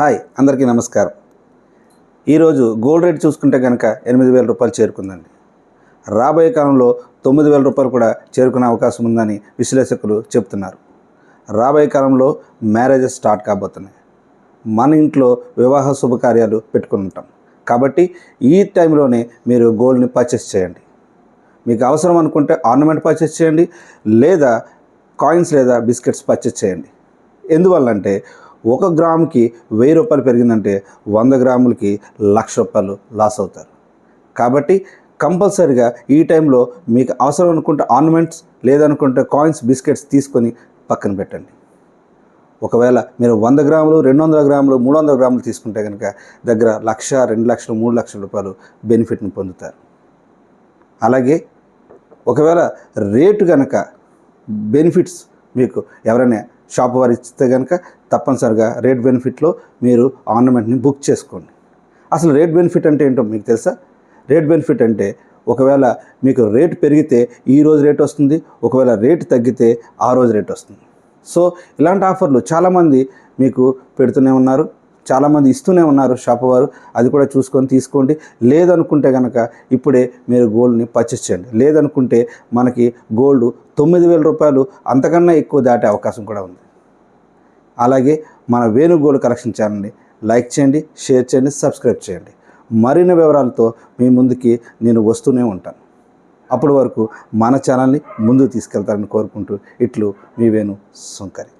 Hi అందరికీ నమస్కారం. ఈరోజు గోల్డ్ రేట్ చూసుకుంటే కనుక 8,000 రూపాయలు చేరుకుందండి. రాబోయే కాలంలో 9,000 రూపాయలు కూడా చేరుకునే అవకాశం ఉందని విశ్లేషకులు చెప్తున్నారు. రాబోయే కాలంలో మ్యారేజెస్ స్టార్ట్ కాబోతున్నాయి. మన ఇంట్లో వివాహ శుభకార్యాలు పెట్టుకుని ఉంటాం. కాబట్టి ఈ టైంలోనే మీరు గోల్డ్ని పర్చేస్ చేయండి. మీకు అవసరం అనుకుంటే ఆర్నమెంట్ పర్చేస్ చేయండి, లేదా కాయిన్స్ లేదా బిస్కెట్స్ పర్చేస్ చేయండి. ఎందువల్లంటే 1 గ్రాముకి 1000 రూపాయలు పెరిగిందంటే 100 గ్రాములకి 1,00,000 రూపాయలు లాస్ అవుతారు. కాబట్టి కంపల్సరిగా ఈ టైంలో మీకు అవసరం అనుకుంటే ఆర్నమెంట్స్ లేదనుకుంటే కాయిన్స్ బిస్కెట్స్ తీసుకొని పక్కన పెట్టండి. ఒకవేళ మీరు 100 గ్రాములు 200 గ్రాములు 300 గ్రాములు తీసుకుంటే కనుక దగ్గర 1,00,000 2,00,000 3,00,000 రూపాయలు బెనిఫిట్ని పొందుతారు. అలాగే ఒకవేళ రేటు కనుక బెనిఫిట్స్ మీకు ఎవరైనా షాప్ వారు ఇస్తే కనుక తప్పనిసరిగా రేట్ బెనిఫిట్లో మీరు ఆర్నమెంట్ని బుక్ చేసుకోండి. అసలు రేట్ బెనిఫిట్ అంటే ఏంటో మీకు తెలుసా? రేట్ బెనిఫిట్ అంటే ఒకవేళ మీకు రేటు పెరిగితే ఈ రోజు రేట్ వస్తుంది, ఒకవేళ రేటు తగ్గితే ఆ రోజు రేట్ వస్తుంది. సో ఇలాంటి ఆఫర్లు చాలామంది మీకు పెడుతూనే ఉన్నారు, చాలామంది ఇస్తూనే ఉన్నారు షాప్ వారు. అది కూడా చూసుకొని తీసుకోండి. లేదనుకుంటే కనుక ఇప్పుడే మీరు గోల్డ్ని పర్చేస్ చేయండి. లేదనుకుంటే మనకి గోల్డ్ 9,000 రూపాయలు అంతకన్నా ఎక్కువ దాటే అవకాశం కూడా ఉంది. అలాగే మన వేణు గోల్డ్ కలెక్షన్ ఛానల్ని లైక్ చేయండి, షేర్ చేయండి, సబ్స్క్రైబ్ చేయండి. మరిన్ని వివరాలతో మీ ముందుకి నేను వస్తూనే ఉంటాను. అప్పటి వరకు మన ఛానల్ని ముందుకు తీసుకెళ్తారని కోరుకుంటూ ఇట్లు మీ వేణు సుంకరి.